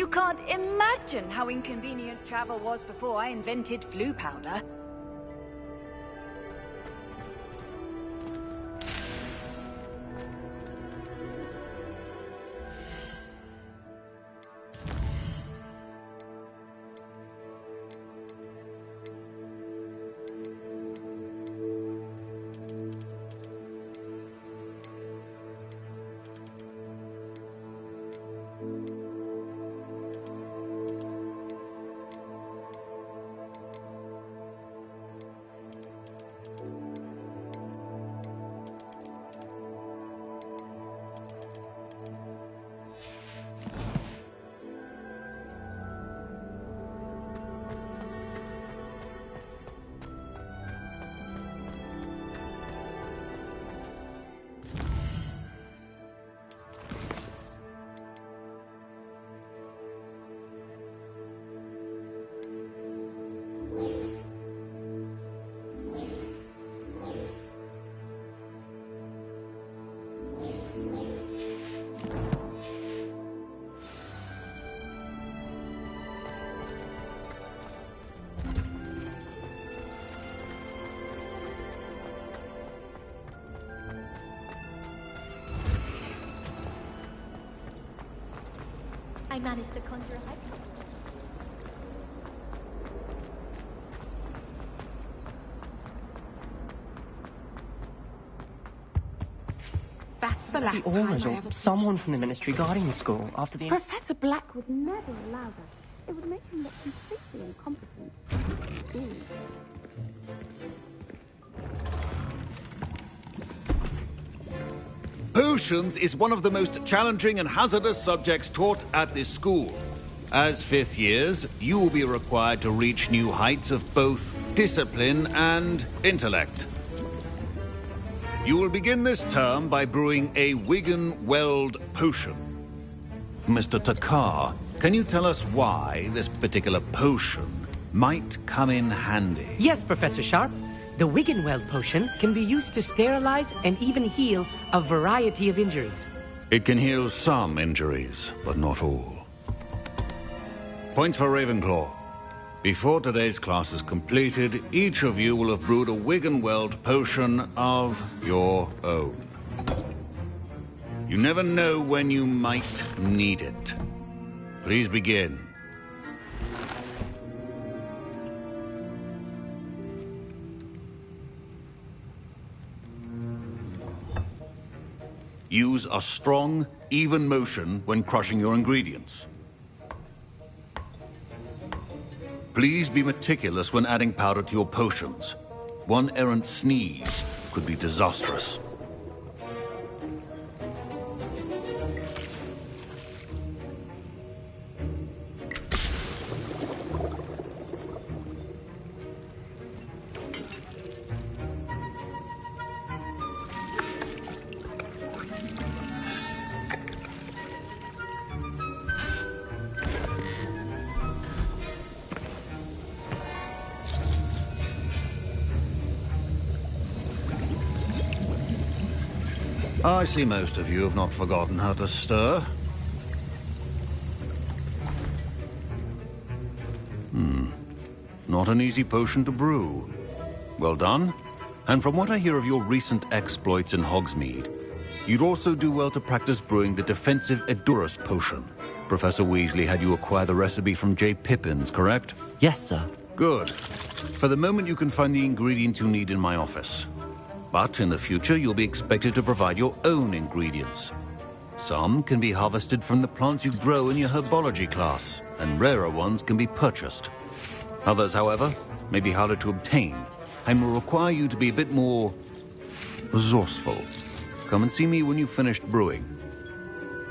You can't imagine how inconvenient travel was before I invented flu powder. I managed to conjure a high couple. That's the last The time Aurors I or ever... someone from the Ministry guarding the school after the... Professor Black would never allow that. It would make him look completely incompetent. Potions is one of the most challenging and hazardous subjects taught at this school. As fifth years, you will be required to reach new heights of both discipline and intellect. You will begin this term by brewing a Wigan-Weld potion. Mr. Takar, can you tell us why this particular potion might come in handy? Yes, Professor Sharp. The Wigan-Weld potion can be used to sterilize and even heal a variety of injuries. It can heal some injuries, but not all. Points for Ravenclaw. Before today's class is completed, each of you will have brewed a Wigan-Weld potion of your own. You never know when you might need it. Please begin. Use a strong, even motion when crushing your ingredients. Please be meticulous when adding powder to your potions. One errant sneeze could be disastrous. I see most of you have not forgotten how to stir. Not an easy potion to brew. Well done. And from what I hear of your recent exploits in Hogsmeade, you'd also do well to practice brewing the defensive Edurus potion. Professor Weasley had you acquire the recipe from J. Pippins, correct? Yes, sir. Good. For the moment, you can find the ingredients you need in my office. But in the future, you'll be expected to provide your own ingredients. Some can be harvested from the plants you grow in your herbology class, and rarer ones can be purchased. Others, however, may be harder to obtain, and will require you to be a bit more resourceful. Come and see me when you've finished brewing,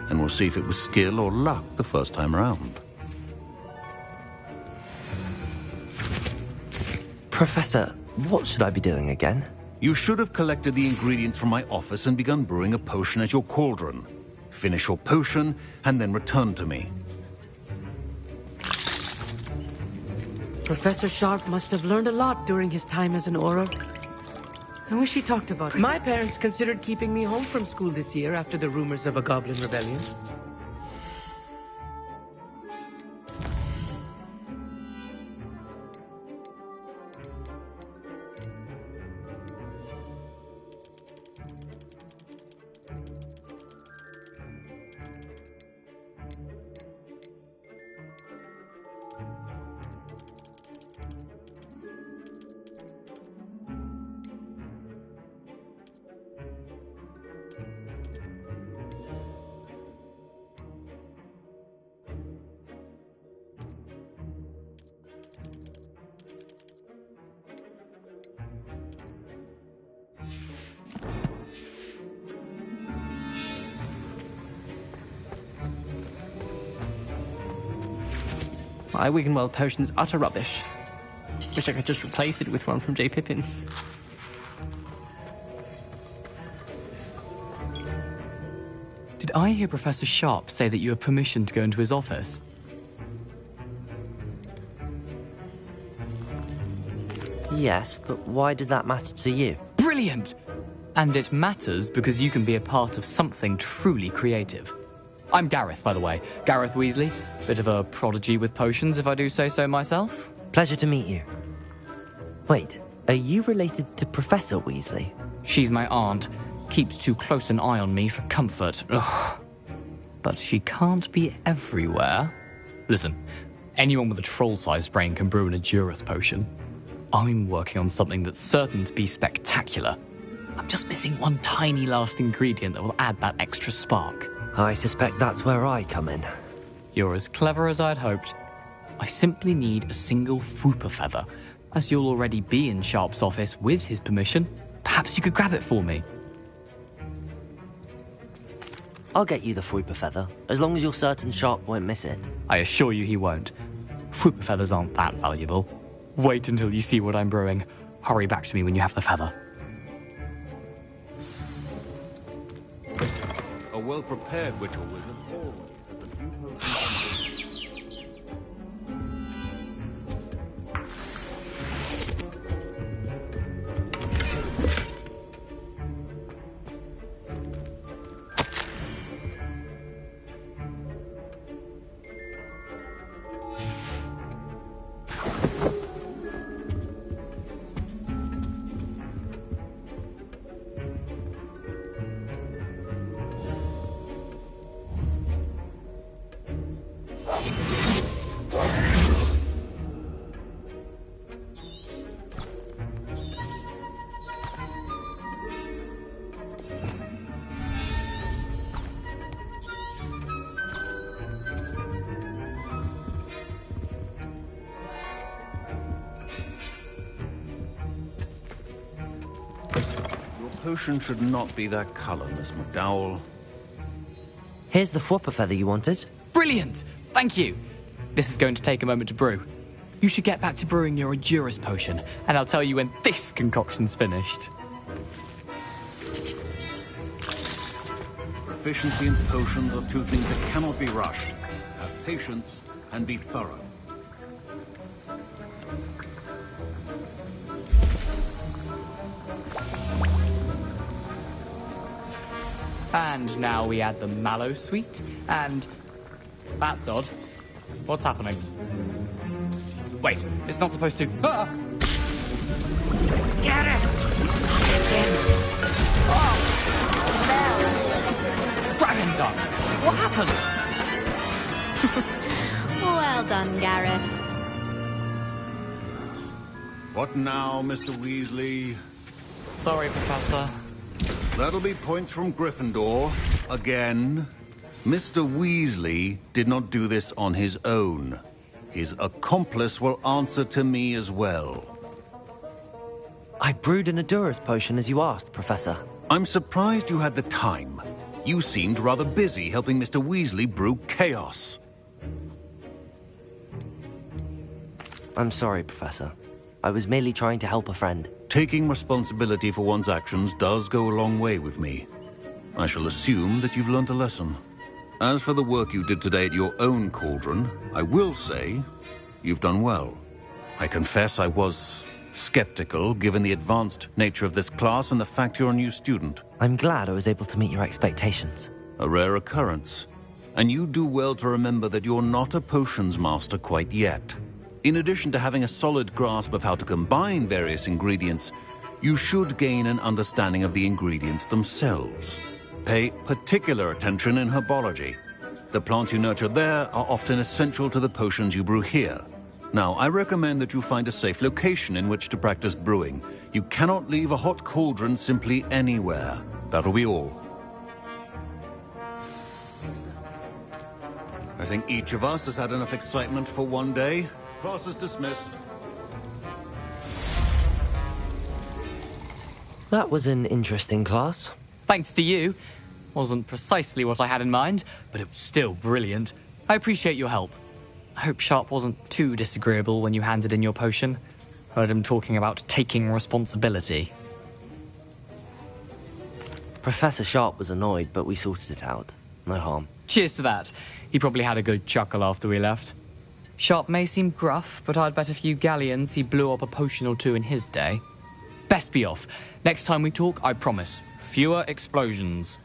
and we'll see if it was skill or luck the first time around. Professor, what should I be doing again? You should have collected the ingredients from my office and begun brewing a potion at your cauldron. Finish your potion, and then return to me. Professor Sharp must have learned a lot during his time as an Auror. I wish he talked about it. My parents considered keeping me home from school this year after the rumors of a goblin rebellion. My Wiggenweld potion's utter rubbish. Wish I could just replace it with one from J. Pippin's. Did I hear Professor Sharp say that you have permission to go into his office? Yes, but why does that matter to you? Brilliant! And it matters because you can be a part of something truly creative. I'm Gareth, by the way. Gareth Weasley. Bit of a prodigy with potions, if I do say so myself. Pleasure to meet you. Wait, are you related to Professor Weasley? She's my aunt. Keeps too close an eye on me for comfort. Ugh. But she can't be everywhere. Listen, anyone with a troll-sized brain can brew an Edurus potion. I'm working on something that's certain to be spectacular. I'm just missing one tiny last ingredient that will add that extra spark. I suspect that's where I come in. You're as clever as I'd hoped. I simply need a single Fwooper feather. As you'll already be in Sharp's office with his permission, perhaps you could grab it for me. I'll get you the Fwooper feather, as long as you're certain Sharp won't miss it. I assure you he won't. Fwooper feathers aren't that valuable. Wait until you see what I'm brewing. Hurry back to me when you have the feather. A well-prepared witch or wizard always has a few potions. Potion should not be that color, Miss McDowell. Here's the Fwooper feather you wanted. Brilliant! Thank you. This is going to take a moment to brew. You should get back to brewing your Edurus potion, and I'll tell you when this concoction's finished. Proficiency in potions are two things that cannot be rushed. Have patience and be thorough. And now we add the mallow sweet, and... That's odd. What's happening? Wait, it's not supposed to... Ah! Get it! Oh! Dragon Tongue! What happened? Well done, Gareth. What now, Mr. Weasley? Sorry, Professor. That'll be points from Gryffindor. Again. Mr. Weasley did not do this on his own. His accomplice will answer to me as well. I brewed an Edurus potion as you asked, Professor. I'm surprised you had the time. You seemed rather busy helping Mr. Weasley brew chaos. I'm sorry, Professor. I was merely trying to help a friend. Taking responsibility for one's actions does go a long way with me. I shall assume that you've learnt a lesson. As for the work you did today at your own cauldron, I will say you've done well. I confess I was skeptical, given the advanced nature of this class and the fact you're a new student. I'm glad I was able to meet your expectations. A rare occurrence. And you do well to remember that you're not a potions master quite yet. In addition to having a solid grasp of how to combine various ingredients, you should gain an understanding of the ingredients themselves. Pay particular attention in herbology. The plants you nurture there are often essential to the potions you brew here. Now, I recommend that you find a safe location in which to practice brewing. You cannot leave a hot cauldron simply anywhere. That'll be all. I think each of us has had enough excitement for one day. Class is dismissed. That was an interesting class. Thanks to you. Wasn't precisely what I had in mind, but it was still brilliant. I appreciate your help. I hope Sharp wasn't too disagreeable when you handed in your potion. Heard him talking about taking responsibility. Professor Sharp was annoyed, but we sorted it out. No harm. Cheers to that. He probably had a good chuckle after we left. Sharp may seem gruff, but I'd bet a few galleons he blew up a potion or two in his day. Best be off. Next time we talk, I promise, fewer explosions.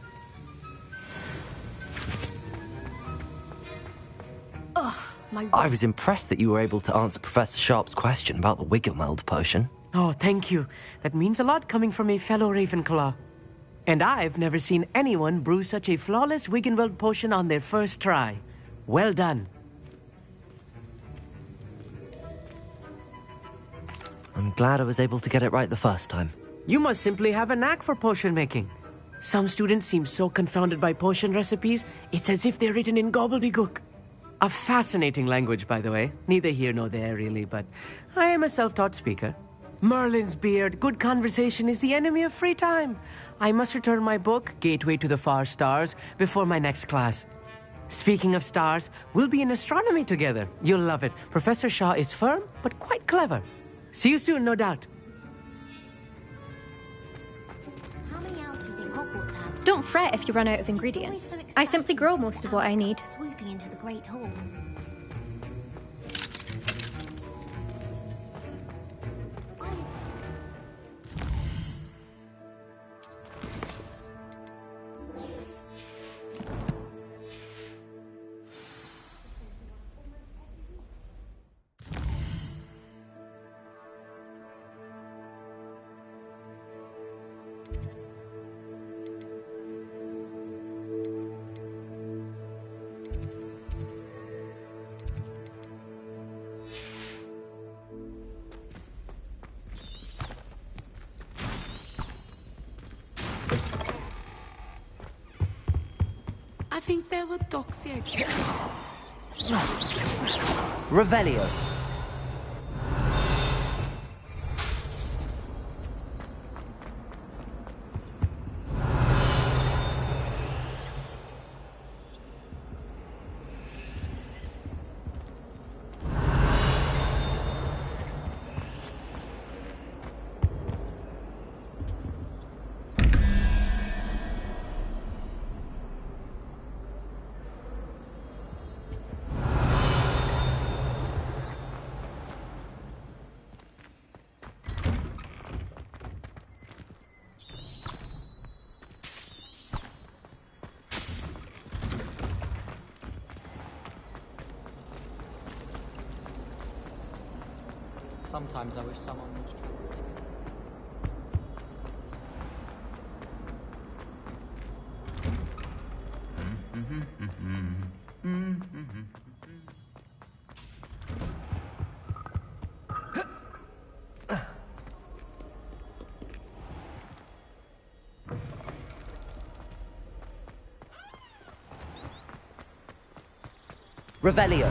I was impressed that you were able to answer Professor Sharp's question about the Wiggelmeld potion. Oh, thank you. That means a lot coming from a fellow Ravenclaw. And I've never seen anyone brew such a flawless Wiggenweld potion on their first try. Well done. I'm glad I was able to get it right the first time. You must simply have a knack for potion making. Some students seem so confounded by potion recipes, it's as if they're written in gobbledygook. A fascinating language, by the way. Neither here nor there, really, but I am a self-taught speaker. Merlin's beard, good conversation is the enemy of free time. I must return my book, Gateway to the Far Stars, before my next class. Speaking of stars, we'll be in astronomy together. You'll love it. Professor Shaw is firm, but quite clever. See you soon, no doubt. How many elves do you think Hogwarts has? Don't fret if you run out of ingredients. I simply grow most of what I need. Swooping into the Great Hall. I think there were Doxia. Revelio. Sometimes I wish someone was... Revelio.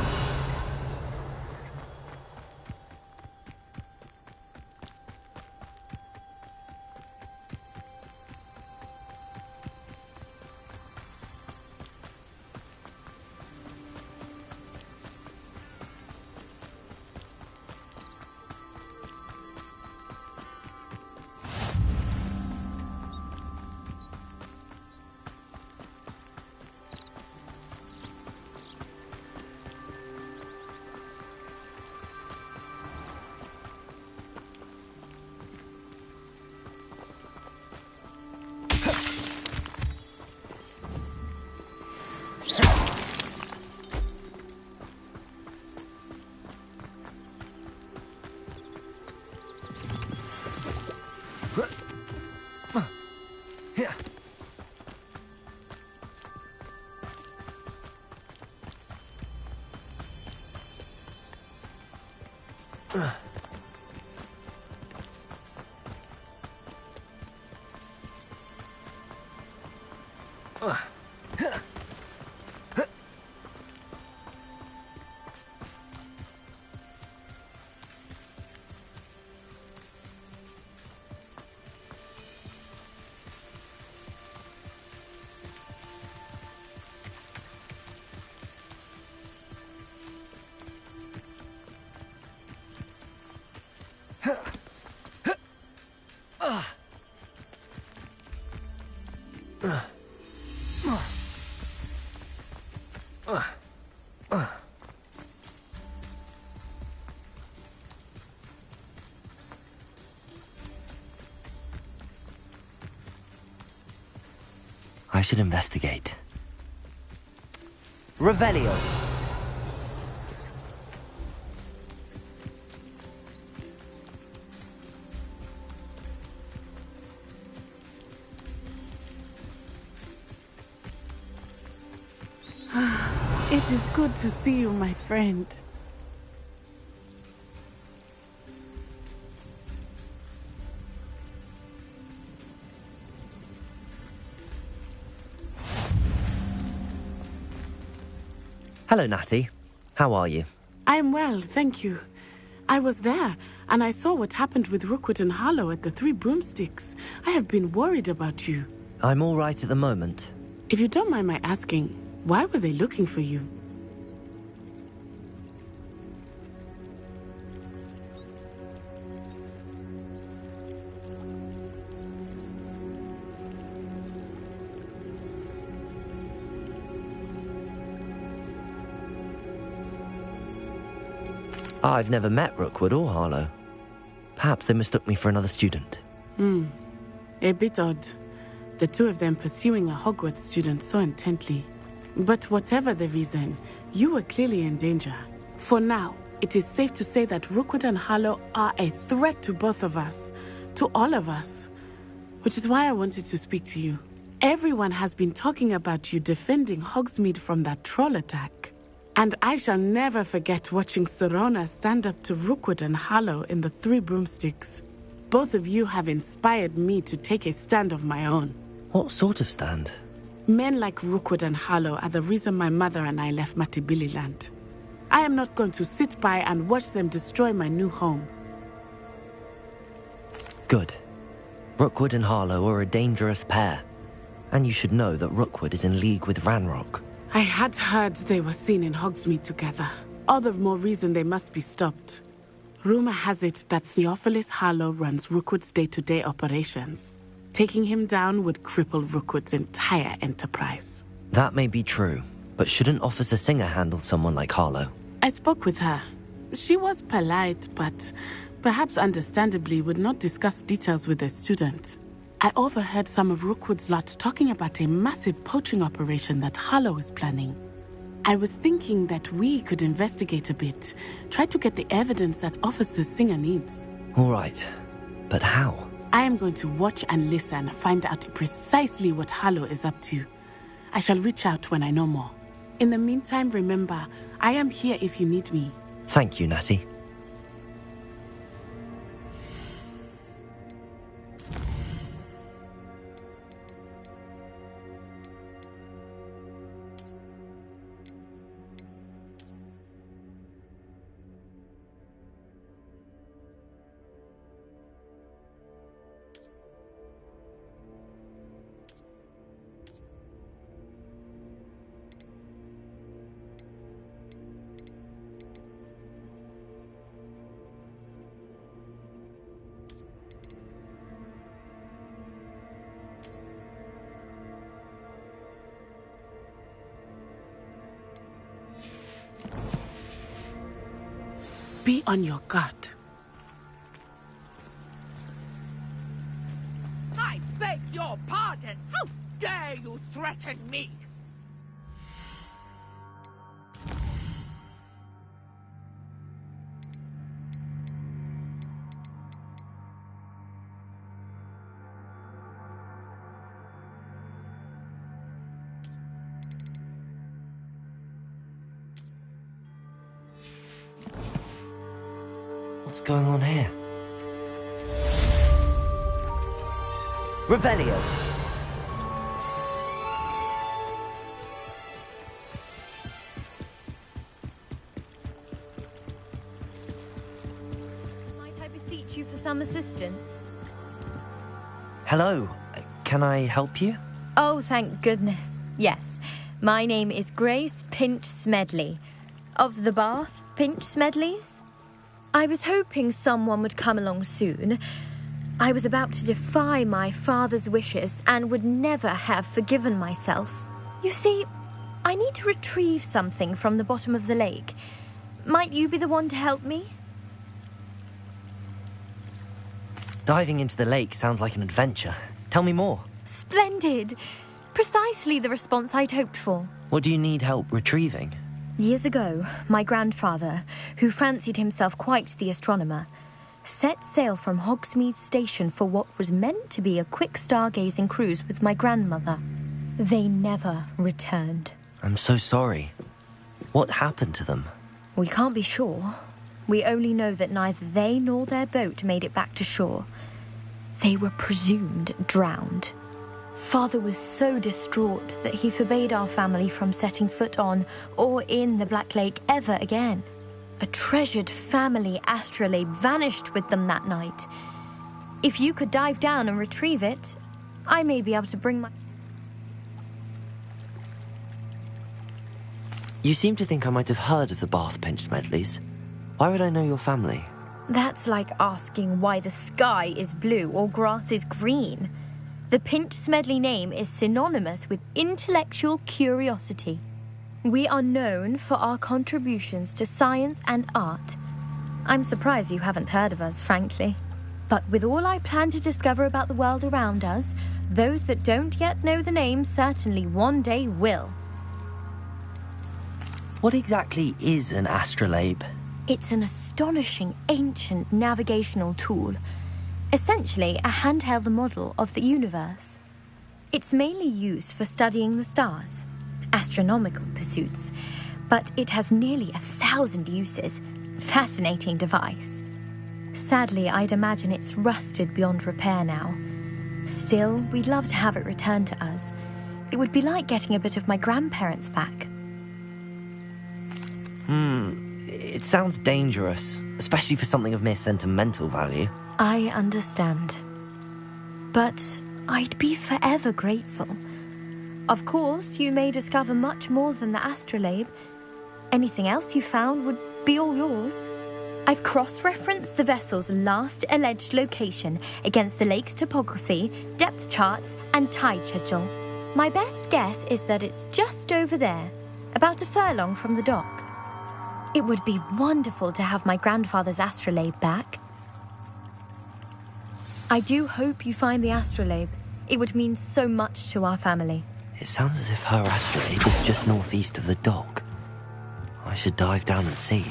I should investigate. Revelio. It is good to see you, my friend. Hello, Natty. How are you? I am well, thank you. I was there, and I saw what happened with Rookwood and Harlow at the Three Broomsticks. I have been worried about you. I'm all right at the moment. If you don't mind my asking, why were they looking for you? I've never met Rookwood or Harlow. Perhaps they mistook me for another student. A bit odd. The two of them pursuing a Hogwarts student so intently. But whatever the reason, you were clearly in danger. For now, it is safe to say that Rookwood and Harlow are a threat to both of us. To all of us. Which is why I wanted to speak to you. Everyone has been talking about you defending Hogsmeade from that troll attack. And I shall never forget watching Sorona stand up to Rookwood and Harlow in the Three Broomsticks. Both of you have inspired me to take a stand of my own. What sort of stand? Men like Rookwood and Harlow are the reason my mother and I left Matibili land. I am not going to sit by and watch them destroy my new home. Good. Rookwood and Harlow are a dangerous pair. And you should know that Rookwood is in league with Ranrock. I had heard they were seen in Hogsmeade together. All the more reason they must be stopped. Rumor has it that Theophilus Harlow runs Rookwood's day-to-day operations. Taking him down would cripple Rookwood's entire enterprise. That may be true, but shouldn't Officer Singer handle someone like Harlow? I spoke with her. She was polite, but perhaps understandably would not discuss details with a student. I overheard some of Rookwood's lot talking about a massive poaching operation that Harlow is planning. I was thinking that we could investigate a bit, try to get the evidence that Officer Singer needs. All right, but how? I am going to watch and listen, find out precisely what Harlow is up to. I shall reach out when I know more. In the meantime, remember, I am here if you need me. Thank you, Natty. Be on your guard. I beg your pardon! How dare you threaten me? What's going on here? Revelio! Might I beseech you for some assistance? Hello, can I help you? Oh, thank goodness. Yes. My name is Grace Pinch Smedley. Of the Bath Pinch Smedleys? I was hoping someone would come along soon. I was about to defy my father's wishes and would never have forgiven myself. You see, I need to retrieve something from the bottom of the lake. Might you be the one to help me? Diving into the lake sounds like an adventure. Tell me more. Splendid! Precisely the response I'd hoped for. What do you need help retrieving? Years ago, my grandfather, who fancied himself quite the astronomer, set sail from Hogsmeade Station for what was meant to be a quick stargazing cruise with my grandmother. They never returned. I'm so sorry. What happened to them? We can't be sure. We only know that neither they nor their boat made it back to shore. They were presumed drowned. Father was so distraught that he forbade our family from setting foot on or in the Black Lake ever again. A treasured family astrolabe vanished with them that night. If you could dive down and retrieve it, I may be able to bring my... You seem to think I might have heard of the Bath Pinch Smedleys. Why would I know your family? That's like asking why the sky is blue or grass is green. The Pinch Smedley name is synonymous with intellectual curiosity. We are known for our contributions to science and art. I'm surprised you haven't heard of us, frankly. But with all I plan to discover about the world around us, those that don't yet know the name certainly one day will. What exactly is an astrolabe? It's an astonishing ancient navigational tool. Essentially a handheld model of the universe. It's mainly used for studying the stars, astronomical pursuits, but it has nearly 1,000 uses. Fascinating device. Sadly, I'd imagine it's rusted beyond repair now. Still, we'd love to have it returned to us. It would be like getting a bit of my grandparents back. It sounds dangerous, especially for something of mere sentimental value. I understand. But I'd be forever grateful. Of course, you may discover much more than the astrolabe. Anything else you found would be all yours. I've cross-referenced the vessel's last alleged location against the lake's topography, depth charts, and tide schedule. My best guess is that it's just over there, about a furlong from the dock. It would be wonderful to have my grandfather's astrolabe back. I do hope you find the astrolabe. It would mean so much to our family. It sounds as if her astrolabe is just northeast of the dock. I should dive down and see.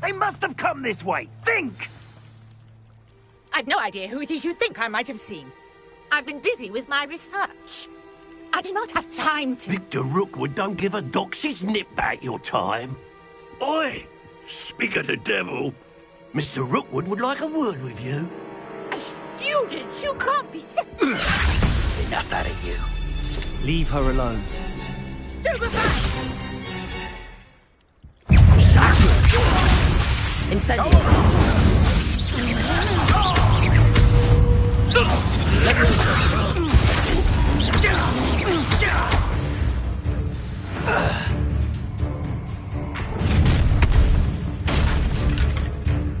They must have come this way. Think! I've no idea who it is you think I might have seen. I've been busy with my research. I do not have time to... Victor Rookwood don't give a doxy's nip back your time. Oi! Speak of the devil. Mr. Rookwood would like a word with you. A student? You can't be... Enough out of you. Leave her alone. Stupefy! Incendio!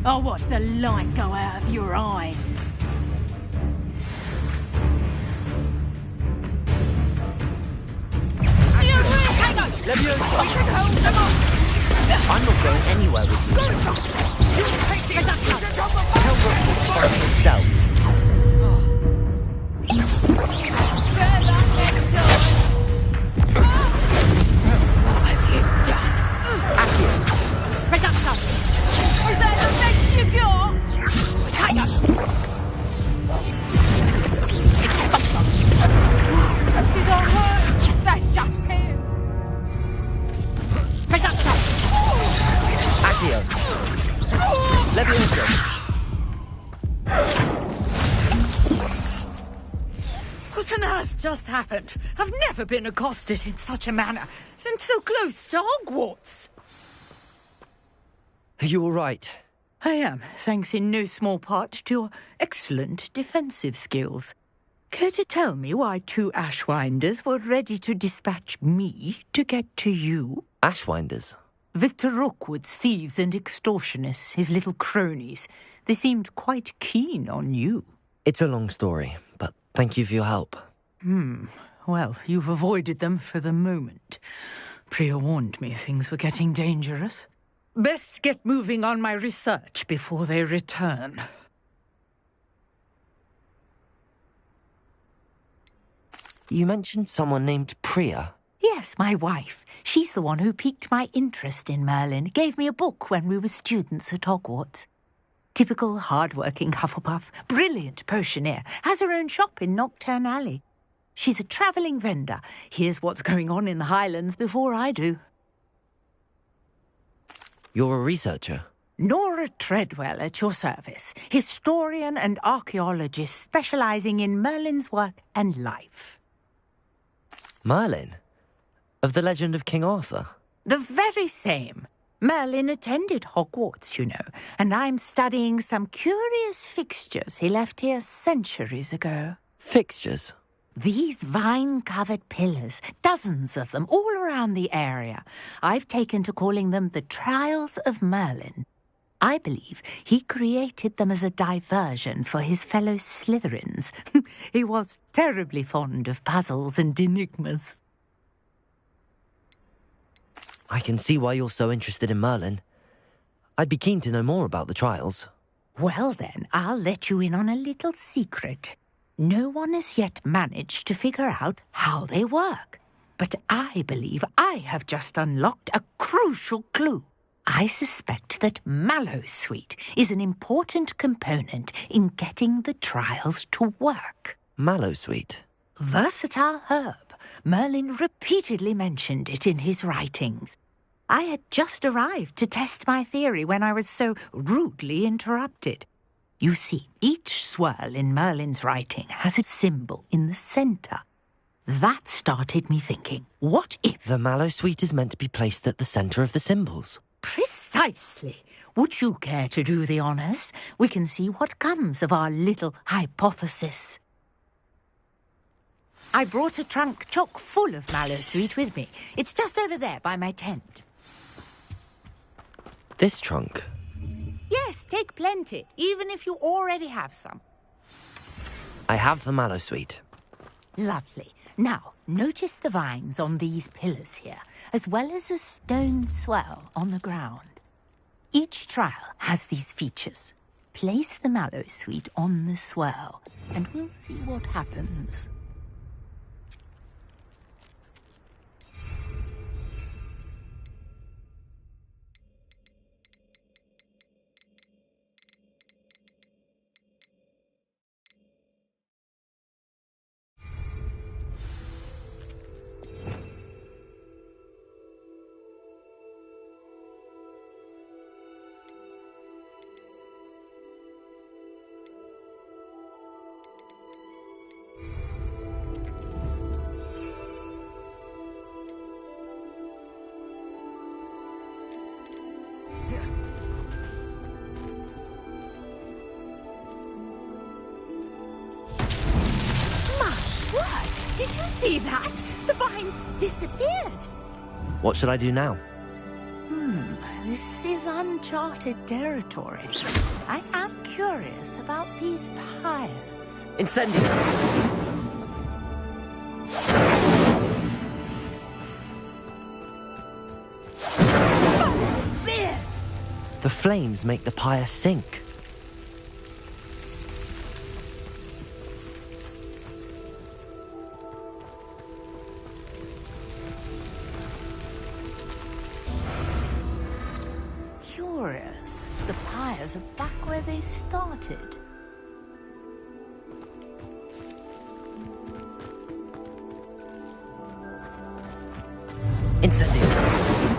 I'll watch the light go out of your eyes. I'm not going anywhere with you. Tell Rookwood to find himself. What have you done? Accio. Reduction! Is that the best you got? Tiger! It don't work! That's just pain! Reduction! Accio. Leviosa. What on earth just happened? I've never been accosted in such a manner, and so close to Hogwarts. Are you all right? I am, thanks in no small part to your excellent defensive skills. Care to tell me why 2 Ashwinders were ready to dispatch me to get to you? Ashwinders? Victor Rookwood's thieves and extortionists, his little cronies. They seemed quite keen on you. It's a long story, but thank you for your help. Well, you've avoided them for the moment. Priya warned me things were getting dangerous. Best get moving on my research before they return. You mentioned someone named Priya. Yes, my wife. She's the one who piqued my interest in Merlin. Gave me a book when we were students at Hogwarts. Typical hard-working Hufflepuff, brilliant potioneer, has her own shop in Knockturn Alley. She's a travelling vendor. Hears what's going on in the Highlands before I do. You're a researcher? Nora Treadwell at your service. Historian and archaeologist specialising in Merlin's work and life. Merlin? Of the legend of King Arthur? The very same. Merlin attended Hogwarts, you know, and I'm studying some curious fixtures he left here centuries ago. Fixtures? These vine-covered pillars, dozens of them, all around the area. I've taken to calling them the Trials of Merlin. I believe he created them as a diversion for his fellow Slytherins. He was terribly fond of puzzles and enigmas. I can see why you're so interested in Merlin. I'd be keen to know more about the trials. Well then, I'll let you in on a little secret. No one has yet managed to figure out how they work. But I believe I have just unlocked a crucial clue. I suspect that Mallowsweet is an important component in getting the trials to work. Mallowsweet? Versatile herb. Merlin repeatedly mentioned it in his writings. I had just arrived to test my theory when I was so rudely interrupted. You see, each swirl in Merlin's writing has a symbol in the centre. That started me thinking, what if... The Mallowsweet is meant to be placed at the centre of the symbols. Precisely. Would you care to do the honours? We can see what comes of our little hypothesis. I brought a trunk chock full of Mallowsweet with me. It's just over there by my tent. This trunk? Yes, take plenty, even if you already have some. I have the Mallowsweet. Lovely. Now, notice the vines on these pillars here, as well as a stone swell on the ground. Each trial has these features. Place the Mallowsweet on the swell, and we'll see what happens. Did you see that? The vines disappeared. What should I do now? This is uncharted territory. I am curious about these pyres. Incendio! The flames make the pyre sink. Curious. The pyres are back where they started. Incendio!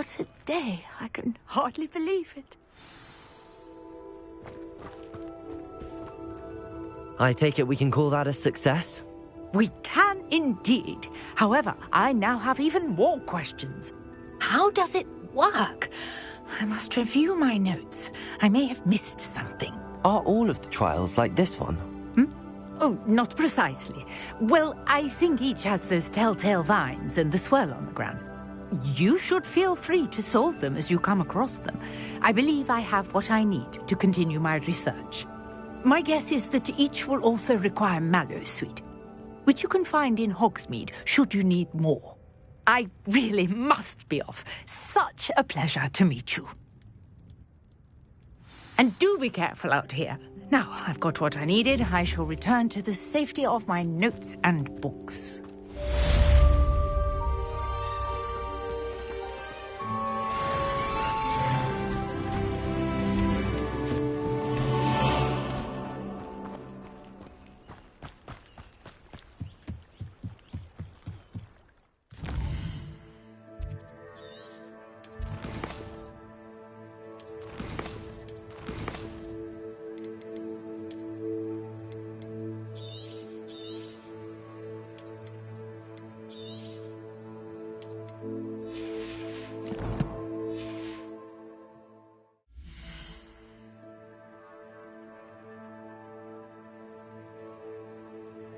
What a day. I can hardly believe it. I take it we can call that a success? We can indeed. However, I now have even more questions. How does it work? I must review my notes. I may have missed something. Are all of the trials like this one? Oh, not precisely. Well, I think each has those telltale vines and the swirl on the ground. You should feel free to solve them as you come across them. I believe I have what I need to continue my research. My guess is that each will also require Mallowsweet, which you can find in Hogsmeade should you need more. I really must be off. Such a pleasure to meet you. And do be careful out here. Now, I've got what I needed. I shall return to the safety of my notes and books.